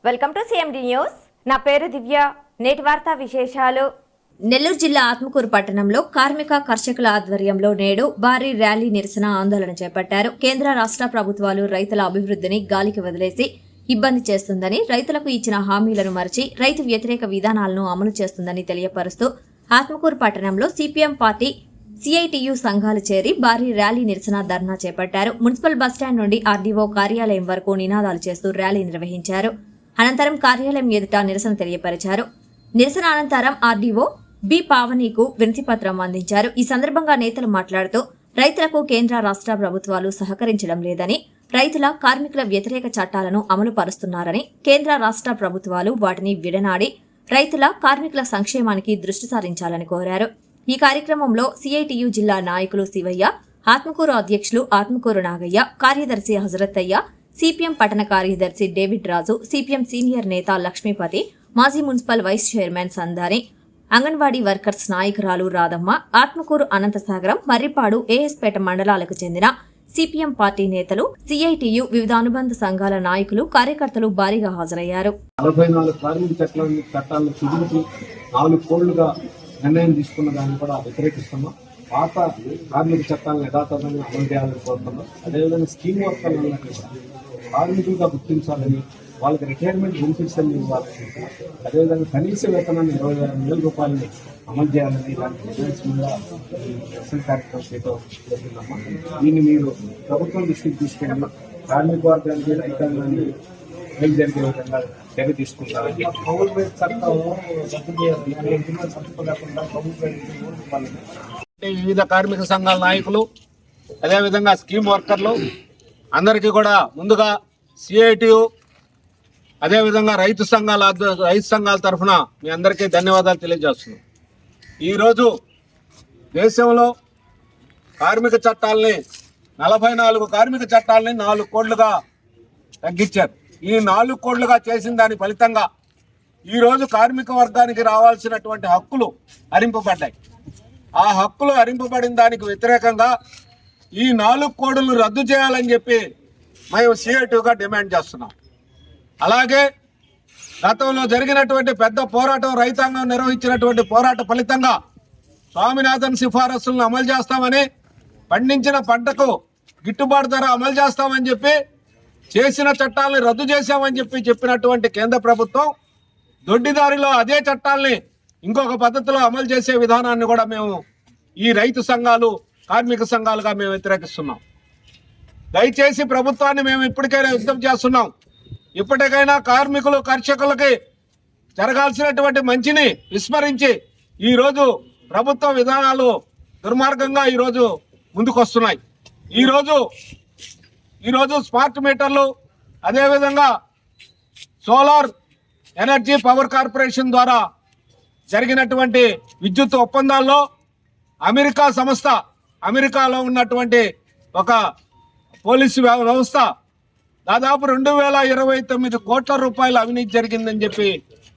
Welcome to CMD news. నా పేరు దివ్య. నేటి వార్తా విశేషాలు. నెల్లూరు జిల్లా ఆత్మకూరు పట్టణంలో కార్మిక కర్షకుల ఆధ్వర్యంలో నేడు భారీ ర్యాలీ నిరసన ఆందోళన చేపట్టారు. కేంద్ర రాష్ట్ర ప్రభుత్వాలు రైతుల అభివృద్ధిని గాలికి వదిలేసి ఇబ్బంది చేస్తుందని, రైతులకు ఇచ్చిన హామీలను మరిచి రైతు వ్యతిరేక విధానాలను అమలు చేస్తుందని తెలియపరుస్తూ ఆత్మకూరు పట్టణంలో సిపిఎం పార్టీ సిఐటియు సంఘాలు చేరి భారీ ర్యాలీ నిరసన ధర్నా చేపట్టారు. మున్సిపల్ బస్టాండ్ నుండి ఆర్డీఓ కార్యాలయం వరకు నినాదాలు చేస్తూ ర్యాలీ నిర్వహించారు. అనంతరం కార్యాలయం ఎదుట నిరసన తెలియపరిచారు. నిరసన అనంతరం ఆర్డీఓ బి పావనీకు వినతిపత్రం అందించారు. ఈ సందర్భంగా నేతలు మాట్లాడుతూ రైతులకు కేంద్ర రాష్ట్ర ప్రభుత్వాలు సహకరించడం లేదని, రైతుల కార్మికుల వ్యతిరేక చట్టాలను అమలు పరుస్తున్నారని, కేంద్ర రాష్ట్ర ప్రభుత్వాలు వాటిని విడనాడి రైతుల కార్మికుల సంక్షేమానికి దృష్టి సారించాలని కోరారు. ఈ కార్యక్రమంలో సిఐటియు జిల్లా నాయకులు శివయ్య, ఆత్మకూరు అధ్యక్షులు ఆత్మకూరు నాగయ్య, కార్యదర్శి హజరత్తయ్య, సిపిఎం పట్టణ కార్యదర్శి డేవిడ్ రాజు, సిపిఎం సీనియర్ నేత లక్ష్మీపతి, మాజీ municipal vice chairman Sandani, anganwadi workers నాయకురాలు రాధమ్మ, ఆత్మకూరు అనంతసాగరం, మర్రిపాడు, ఏఎస్పేట మండలాలకు చెందిన సిపిఎం పార్టీ నేతలు, సిఐటియు వివిధ అనుబంధ సంఘాల నాయకులు, కార్యకర్తలు భారీగా హాజరయ్యారు. 44 కార్మిక చట్టాలను కుదించి 4 కోళ్లుగా నిర్ణయం తీసుకున్న దాన్ని కూడా వ్యతిరేకిస్తున్నాం. పాత కార్మిక చట్టాలను యథాతథంగా అమలు చేయాలని కోరుతున్నాం. అదేవిధంగా స్కీమ్ వర్కర్లను కార్మికులుగా గుర్తించాలని, వాళ్ళకి రిటైర్మెంట్ బెనిఫిట్స్ అన్ని ఇవ్వాలని, అదేవిధంగా కనీస వేతనాన్ని 26,000 రూపాయలని అమలు చేయాలని ఇలాంటి డిమాండ్స్ మీద ఈ నిరసన కార్యక్రమం చేస్తున్నామా. దీన్ని మీరు ప్రభుత్వం దృష్టికి తీసుకెళ్ళి కార్మిక వర్గానికి రైతాంగాన్ని మేలు జరిగే విధంగా చర్య తీసుకుంటారని వివిధ కార్మిక సంఘాల నాయకులు, అదేవిధంగా స్కీమ్ వర్కర్లు అందరికీ కూడా ముందుగా సిఐటియు అదేవిధంగా రైతు సంఘాల తరఫున మీ అందరికీ ధన్యవాదాలు తెలియజేస్తున్నాం. ఈరోజు దేశంలో కార్మిక చట్టాలని 44 కార్మిక చట్టాలని 4 కోట్లుగా తగ్గించారు. ఈ 4 కోట్లుగా చేసిన దాని ఫలితంగా ఈరోజు కార్మిక వర్గానికి రావాల్సినటువంటి హక్కులు హరింపబడ్డాయి. ఆ హక్కులు హరింపబడిన దానికి వ్యతిరేకంగా ఈ 4 కోడులు రద్దు చేయాలని చెప్పి మేము సిఐటిగా డిమాండ్ చేస్తున్నాం. అలాగే గతంలో జరిగినటువంటి పెద్ద పోరాటం, రైతాంగం నిర్వహించినటువంటి పోరాట ఫలితంగా స్వామినాథన్ సిఫారసులను అమలు చేస్తామని, పండించిన పంటకు గిట్టుబాటు ధర అమలు చేస్తామని చెప్పి, చేసిన చట్టాలను రద్దు చేశామని చెప్పినటువంటి కేంద్ర ప్రభుత్వం దొడ్డిదారిలో అదే చట్టాలని ఇంకొక పద్ధతిలో అమలు చేసే విధానాన్ని కూడా మేము ఈ రైతు సంఘాలు, కార్మిక సంఘాలుగా మేము వ్యతిరేకిస్తున్నాం. దయచేసి ప్రభుత్వాన్ని మేము ఇప్పటికైనా విజ్ఞప్తి చేస్తున్నాం. ఇప్పటికైనా కార్మికులు, కర్షకులకి జరగాల్సినటువంటి మంచిని విస్మరించి ఈరోజు ప్రభుత్వ విధానాలు దుర్మార్గంగా ఈరోజు ముందుకు వస్తున్నాయి. ఈరోజు స్మార్ట్ మీటర్లు, అదేవిధంగా సోలార్ ఎనర్జీ పవర్ కార్పొరేషన్ ద్వారా జరిగినటువంటి విద్యుత్ ఒప్పందాల్లో అమెరికా సంస్థ, అమెరికాలో ఉన్నటువంటి ఒక పోలీసు వ్యవస్థ దాదాపు 2029 కోట్ల రూపాయల అవినీతి జరిగిందని చెప్పి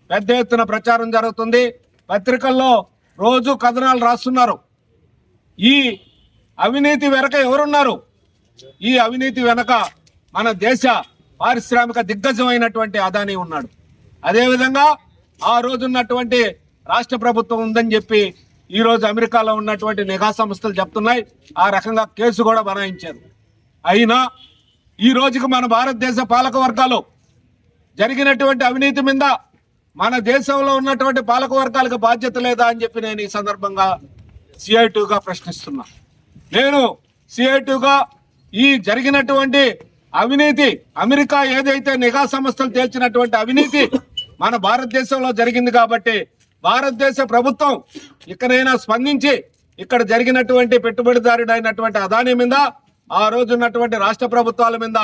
పెద్ద ఎత్తున ప్రచారం జరుగుతుంది. పత్రికల్లో రోజు కథనాలు రాస్తున్నారు. ఈ అవినీతి వెనక ఎవరున్నారు? ఈ అవినీతి వెనక మన దేశ పారిశ్రామిక దిగ్గజమైనటువంటి అదానీ ఉన్నాడు. అదేవిధంగా ఆ రోజు ఉన్నటువంటి రాష్ట్ర ప్రభుత్వం ఉందని చెప్పి ఈరోజు అమెరికాలో ఉన్నటువంటి నిఘా సంస్థలు చెప్తున్నాయి. ఆ రకంగా కేసు కూడా బనాయించారు. అయినా ఈ రోజుకి మన భారతదేశ పాలక వర్గాలు జరిగినటువంటి అవినీతి మీద మన దేశంలో ఉన్నటువంటి పాలక వర్గాలకు బాధ్యత లేదా అని చెప్పి నేను ఈ సందర్భంగా సిఐటిగా ప్రశ్నిస్తున్నా. నేను సిఐటిగా ఈ జరిగినటువంటి అవినీతి, అమెరికా ఏదైతే నిఘా సంస్థలు తేల్చినటువంటి అవినీతి మన భారతదేశంలో జరిగింది కాబట్టి భారతదేశ ప్రభుత్వం ఇక్కడైనా స్పందించి ఇక్కడ జరిగినటువంటి పెట్టుబడిదారుడైనటువంటి అదానీ మీద, ఆ రోజు ఉన్నటువంటి రాష్ట్ర ప్రభుత్వాల మీద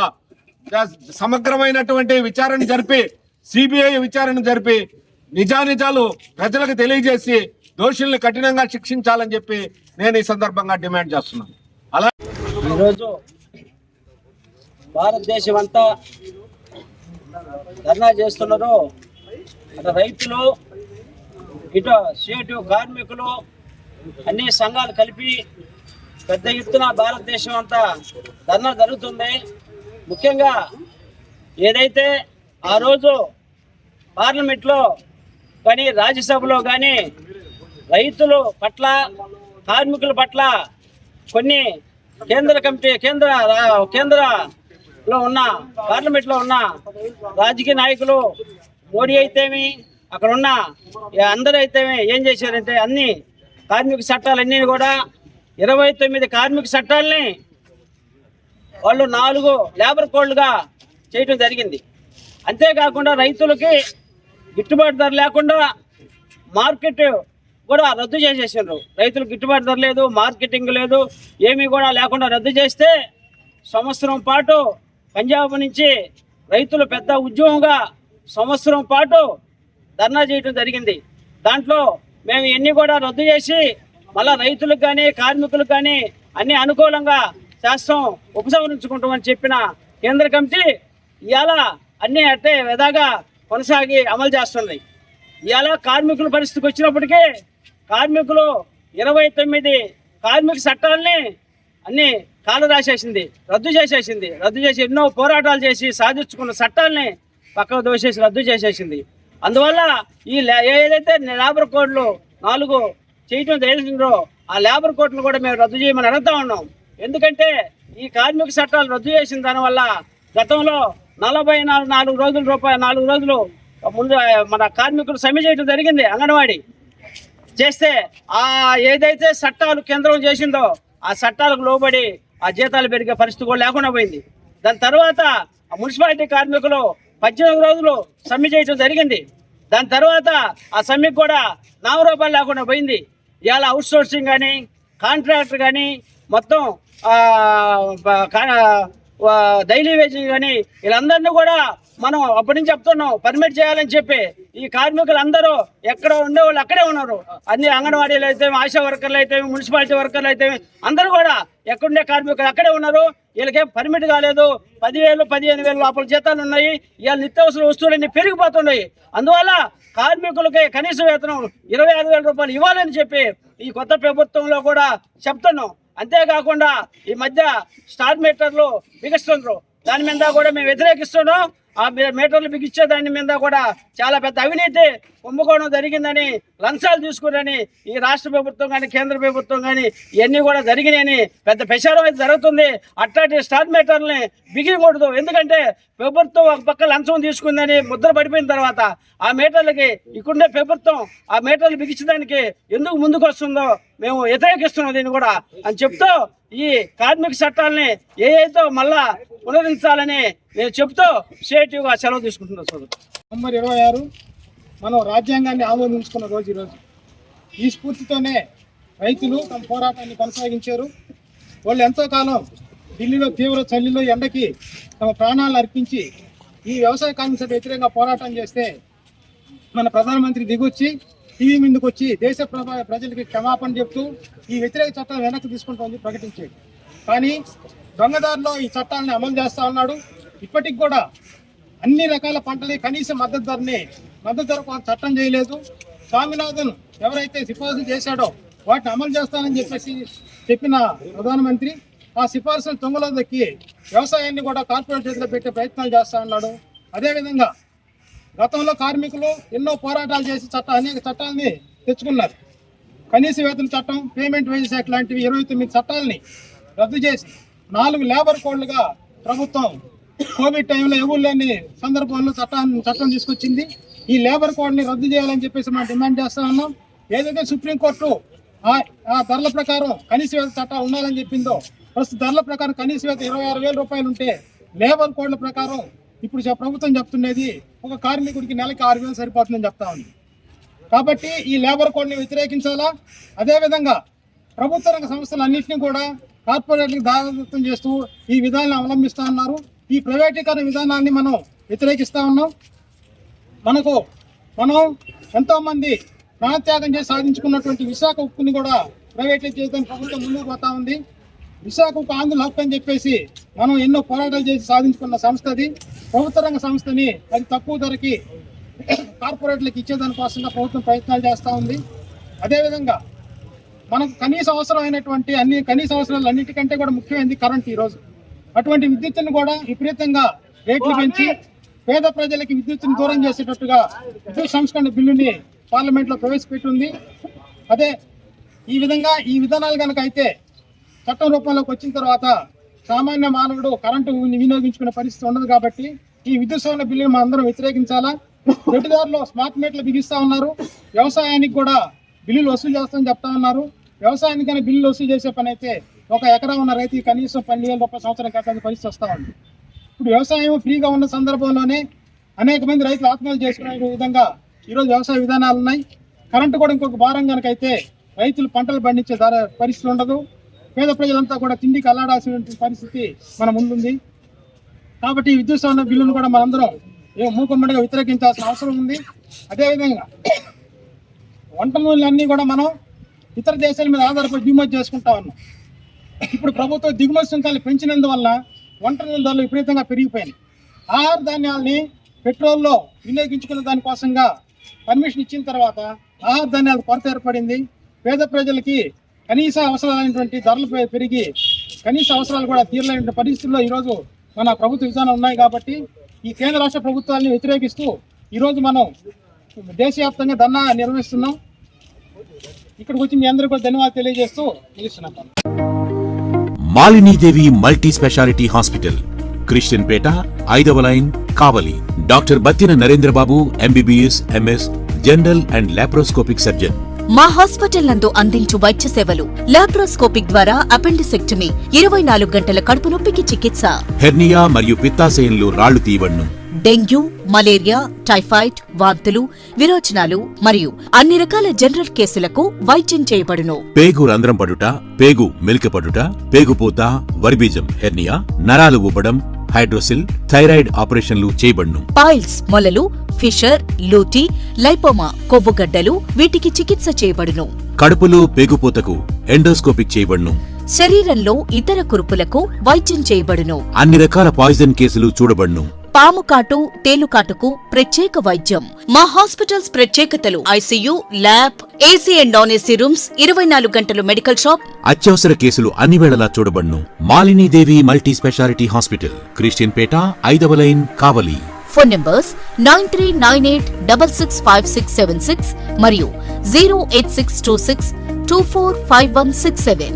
సమగ్రమైనటువంటి విచారణ జరిపి, సిబిఐ విచారణ జరిపి నిజానిజాలు ప్రజలకు తెలియజేసి దోషుల్ని కఠినంగా శిక్షించాలని చెప్పి నేను ఈ సందర్భంగా డిమాండ్ చేస్తున్నాను. అలా ఈరోజు భారతదేశం అంతా ధర్నా చేస్తున్నారు. అటు రైతులు, ఇటు సిఐటియు కార్మికులు, అన్ని సంఘాలు కలిపి పెద్ద ఎత్తున భారతదేశం అంతా ధర్నా జరుగుతుంది. ముఖ్యంగా ఏదైతే ఆ రోజు పార్లమెంట్లో కానీ రాజ్యసభలో కానీ రైతుల పట్ల కార్మికుల పట్ల కొన్ని కేంద్రలో ఉన్న పార్లమెంట్లో ఉన్న రాజకీయ నాయకులు మోడీ అయితేమి అక్కడ ఉన్న అందరూ అయితేమి ఏం చేశారంటే అన్ని కార్మిక చట్టాలన్నీ కూడా 29 కార్మిక చట్టాలని వాళ్ళు 4 లేబర్ కోడ్లుగా చేయడం జరిగింది. అంతేకాకుండా రైతులకి గిట్టుబాటు ధర లేకుండా మార్కెట్ కూడా రద్దు చేసేసారు. రైతులకు గిట్టుబాటు ధర లేదు, మార్కెటింగ్ లేదు, ఏమీ కూడా లేకుండా రద్దు చేస్తే సంవత్సరం పాటు పంజాబ్ నుంచి రైతులు పెద్ద ఉద్యమంగా సంవత్సరం పాటు ధర్నా చేయడం జరిగింది. దాంట్లో మేము ఇవన్నీ కూడా రద్దు చేసి మళ్ళీ రైతులకు కానీ కార్మికులకు కానీ అన్ని అనుకూలంగా చేస్తాం, ఉపసంహరించుకుంటామని చెప్పిన కేంద్ర కమిటీ ఇవాళ అన్నీ అట్టే విధాగా కొనసాగి అమలు చేస్తుంది. ఇవాళ కార్మికుల పరిస్థితికి వచ్చినప్పటికీ కార్మికులు 29 కార్మిక చట్టాలని అన్ని కాలు రాసేసింది, రద్దు చేసి ఎన్నో పోరాటాలు చేసి సాధించుకున్న చట్టాలని పక్కకు దోసేసి రద్దు చేసేసింది. అందువల్ల ఈ ఏదైతే లేబర్ కోడ్లు 4 చేయటం జరిగిందో ఆ లేబర్ కోడ్లు కూడా మేము రద్దు చేయమని అడుగుతా ఉన్నాం. ఎందుకంటే ఈ కార్మిక చట్టాలు రద్దు చేసిన దానివల్ల గతంలో 44 రోజులు ముందు మన కార్మికులు సమ్మె చేయడం జరిగింది. అంగన్వాడీ చేస్తే ఆ ఏదైతే చట్టాలు కేంద్రం చేసిందో ఆ చట్టాలకు లోబడి ఆ జీతాలు పెరిగే పరిస్థితి కూడా లేకుండా పోయింది. దాని తర్వాత మున్సిపాలిటీ కార్మికులు 18 రోజులు సమ్మె చేయడం జరిగింది. దాని తర్వాత ఆ సమ్మెకు కూడా నామరూపాలు లేకుండా పోయింది. ఇవాళ అవుట్ సోర్సింగ్ కానీ కాంట్రాక్టర్ కానీ మొత్తం డైలీ వేజింగ్ కానీ వీళ్ళందరినీ కూడా మనం అప్పటి నుంచి చెప్తున్నాం పర్మిట్ చేయాలని చెప్పి. ఈ కార్మికులందరూ ఎక్కడ ఉండేవాళ్ళు అక్కడే ఉన్నారు. అన్ని అంగన్వాడీలు అయితే, ఆశా వర్కర్లు అయితే, మున్సిపాలిటీ వర్కర్లు అయితే అందరూ కూడా ఎక్కడుండే కార్మికులు అక్కడే ఉన్నారు. వీళ్ళకేం పర్మిట్ కాలేదు. 10,000 15,000 లోపల జీతాలు ఉన్నాయి. ఇవాళ నిత్యావసర వస్తువులన్నీ పెరిగిపోతున్నాయి. అందువల్ల కార్మికులకి కనీస వేతనం 25,000 రూపాయలు ఇవ్వాలని చెప్పి ఈ కొత్త ప్రభుత్వంలో కూడా చెప్తున్నాం. అంతేకాకుండా ఈ మధ్య స్టార్ మీటర్లు బిగిస్తున్నారు. దాని మీద కూడా మేము వ్యతిరేకిస్తున్నాం. ఆ మీటర్లు బిగించే దాని మీద కూడా చాలా పెద్ద అవినీతి కుంభకోణం జరిగిందని, లంచాలు తీసుకుని ఈ రాష్ట్ర ప్రభుత్వం కానీ కేంద్ర ప్రభుత్వం కానీ ఇవన్నీ కూడా జరిగినాయని పెద్ద ప్రచారం అయితే జరుగుతుంది. అట్లాంటి స్టార్ మీటర్లని బిగియకూడదు. ఎందుకంటే ప్రభుత్వం ఒక పక్క లంచం తీసుకుందని ముద్ర పడిపోయిన తర్వాత ఆ మీటర్లకి ఇక్కడుండే ప్రభుత్వం ఆ మీటర్లు బిగించడానికి ఎందుకు ముందుకు వస్తుందో మేము వ్యతిరేకిస్తున్నాం దీన్ని కూడా అని చెప్తూ ఈ కార్మిక చట్టాలని ఏదైతే మళ్ళా పునరుద్ధరించాలని నేను చెప్తూ సిఐటిగా సెలవు తీసుకుంటున్నాను. సోదరు నవంబర్ 26 మనం రాజ్యాంగాన్ని ఆమోదించుకున్న రోజు ఈరోజు. ఈ స్ఫూర్తితోనే రైతులు తమ పోరాటాన్ని కొనసాగించారు. వాళ్ళు ఎంతో కాలం ఢిల్లీలో తీవ్ర చలిలో ఎండకి తమ ప్రాణాలను అర్పించి ఈ వ్యవసాయ కార్మిక వ్యతిరేకంగా పోరాటం చేస్తే మన ప్రధానమంత్రి దిగొచ్చి టీవీ ముందుకు వచ్చి దేశ ప్రజలకి క్షమాపణ చెప్తూ ఈ వ్యతిరేక చట్టాలను వెనక్కి తీసుకుంటామని ప్రకటించాడు. కానీ దొంగదారిలో ఈ చట్టాలని అమలు చేస్తా ఉన్నాడు. ఇప్పటికి కూడా అన్ని రకాల పంటలు కనీస మద్దతు ధర చట్టం చేయలేదు. స్వామినాథన్ ఎవరైతే సిఫార్సులు చేశాడో వాటిని అమలు చేస్తానని చెప్పిన ప్రధానమంత్రి ఆ సిఫార్సులు తొంగలో దక్కి వ్యవసాయాన్ని కూడా కార్పొరేట్ చేతిలో పెట్టే ప్రయత్నాలు చేస్తా ఉన్నాడు. అదేవిధంగా గతంలో కార్మికులు ఎన్నో పోరాటాలు చేసి అనేక చట్టాలని తెచ్చుకున్నారు. కనీస వేతన చట్టం, పేమెంట్ వేజెస్ యాక్ట్ లాంటివి 29 చట్టాలని రద్దు చేసి 4 లేబర్ కోడ్లుగా ప్రభుత్వం కోవిడ్ టైంలో ఎవరు లేని సందర్భంలో చట్టం తీసుకొచ్చింది. ఈ లేబర్ కోడ్ని రద్దు చేయాలని చెప్పేసి మనం డిమాండ్ చేస్తా ఉన్నాం. ఏదైతే సుప్రీంకోర్టు ఆ ధరల ప్రకారం కనీస వేతన చట్టాలు ఉండాలని చెప్పిందో ప్రస్తుత ధరల ప్రకారం కనీస వేతన 26,000 రూపాయలు ఉంటే లేబర్ కోడ్ల ప్రకారం ఇప్పుడు ప్రభుత్వం చెప్తున్నది ఒక కార్మికుడికి నెలకి 6,000 సరిపోతుందని చెప్తా ఉంది. కాబట్టి ఈ లేబర్ కోడ్ని వ్యతిరేకించాలా. అదేవిధంగా ప్రభుత్వ రంగ సంస్థలన్నింటినీ కూడా కార్పొరేట్లకు దారిదత్తం చేస్తూ ఈ విధానాన్ని అవలంబిస్తూ ఉన్నారు. ఈ ప్రైవేటీకరణ విధానాన్ని మనం వ్యతిరేకిస్తూ ఉన్నాం. మనం ఎంతోమంది ప్రాణత్యాగం చేసి సాధించుకున్నటువంటి విశాఖ ఉక్కుని కూడా ప్రైవేటైజ్ చేయడానికి ప్రభుత్వం ముందుకు పోతా ఉంది. విశాఖ ఉక్కు ఆంధ్రుల హక్కు అని చెప్పేసి మనం ఎన్నో పోరాటాలు చేసి సాధించుకున్న సంస్థ అది. ప్రభుత్వ రంగ సంస్థని అది తక్కువ ధరకి కార్పొరేట్లకు ఇచ్చేదానికోసంగా ప్రభుత్వం ప్రయత్నాలు చేస్తూ ఉంది. అదేవిధంగా మనకు కనీస అవసరమైనటువంటి కనీస అవసరాలు అన్నిటికంటే కూడా ముఖ్యమైనది కరెంట్. ఈరోజు అటువంటి విద్యుత్తును కూడా విపరీతంగా రేట్లు పెంచి పేద ప్రజలకి విద్యుత్తును దూరం చేసేటట్టుగా విద్యుత్ సంస్కరణ బిల్లుని పార్లమెంట్లో ప్రవేశపెట్టింది. అదే ఈ విధానాలు కనుక అయితే చట్టం రూపంలోకి వచ్చిన తర్వాత సామాన్య మానవుడు కరెంటు వినియోగించుకునే పరిస్థితి ఉండదు. కాబట్టి ఈ విద్యుత్ సవరణ బిల్లుని మనం అందరం వ్యతిరేకించాలా. దొడ్డిదారులో స్మార్ట్ మీటర్లు బిగిస్తా ఉన్నారు. వ్యవసాయానికి కూడా బిల్లులు వసూలు చేస్తామని చెప్తా ఉన్నారు. వ్యవసాయానికైనా బిల్లులు వసూలు చేసే పని అయితే ఒక ఎకరా ఉన్న రైతుకి కనీసం 12,000 రూపాయల సంవత్సరం కట్టాల్సిన పరిస్థితి వస్తూ ఉంది. ఇప్పుడు వ్యవసాయం ఫ్రీగా ఉన్న సందర్భంలోనే అనేక మంది రైతులు ఆత్మహత్య చేసుకునే విధంగా ఈరోజు వ్యవసాయ విధానాలు ఉన్నాయి. కరెంటు కూడా ఇంకొక భారం కనుక అయితే రైతులు పంటలు పండించే పరిస్థితి ఉండదు. పేద ప్రజలంతా కూడా తిండికి అల్లాడాల్సిన పరిస్థితి మన ముందుంది. కాబట్టి ఈ విద్యుత్ సవరణ బిల్లును కూడా మనందరం మూకుమ్మడిగా వ్యతిరేకించాల్సిన అవసరం ఉంది. అదేవిధంగా వంట నూనెలన్నీ కూడా మనం ఇతర దేశాల మీద ఆధారపడి దిగుమతి చేసుకుంటా ఉన్నాం. ఇప్పుడు ప్రభుత్వం దిగుమతి సుంకాలు పెంచినందువల్ల వంట నూనె ధరలు విపరీతంగా పెరిగిపోయినాయి. ఆహార ధాన్యాలని పెట్రోల్లో వినియోగించుకునే దానికోసంగా పర్మిషన్ ఇచ్చిన తర్వాత ఆహార ధాన్యాల కొరత ఏర్పడింది. పేద ప్రజలకి కనీస అవసరాలైనటువంటి ధరలు పెరిగి కనీస అవసరాలు కూడా తీరలేని పరిస్థితుల్లో ఈరోజు మన ప్రభుత్వ విధానం ఉన్నాయి. కాబట్టి ఈ కేంద్ర రాష్ట్ర ప్రభుత్వాన్ని వ్యతిరేకిస్తూ ఈరోజు మనం దేశవ్యాప్తంగా ధర్నా నిర్వహిస్తున్నాం. ఇక్కడికి వచ్చి మీ అందరికీ కూడా ధన్యవాదాలు తెలియజేస్తూ ముగిస్తున్నాం. Malinidevi multi speciality hospital, Christian Peta, 5వ line, Kavali. Doctor Battina Narendrababu, MBBS, MS, general and laparoscopic surgeon. మా హాస్పిటల్ నందు అందించు వైద్య సేవలు: లాప్రోస్కోపిక్ ద్వారా అపెండిసెక్టమీ, 24 గంటల కడుపు నొప్పికి చికిత్స, హెర్నియా మరియు పిత్తాశయంలో రాళ్లు తీయబడును, డెంగ్యూ, మలేరియా, టైఫాయిడ్, వాంతులు, విరోచనాలు మరియు అన్ని రకాల జనరల్ కేసులకు వైద్యం చేయబడును. పేగు రంధ్రం పడుట, పేగు మెలికపడుట, పేగుపూత, వర్బీజం, హెర్నియా, నరాలు ఊపడం, హైడ్రోసిల్, థైరాయిడ్ ఆపరేషన్లు చేయబడును. పైల్స్, మొలలు, ఫిషర్, లూటీ, లైపోమా, కొవ్వుగడ్డలు, వీటికి చికిత్స చేయబడును. కడుపులో పేగుపూతకు ఎండోస్కోపిక్ చేయబడును. శరీరంలో ఇతర కురుపులకు వైద్యం చేయబడును. అన్ని రకాల పాయిజన్ కేసులు చూడబడును. పాము కాటు, తేలుకాటుకు ప్రత్యేక వైద్యం. మా హాస్పిటల్స్ ప్రత్యేకతలు: ICU, lab, AC and non AC rooms, 24 గంటలు మెడికల్ షాప్. అత్యవసర కేసులు అన్ని వేళలా చూడబడును. Malinidevi multi speciality hospital, Christian Peta, 5వ లైన్, కావలి. ఫోన్ నంబర్స్ 9398665676 మరియు 08626245167.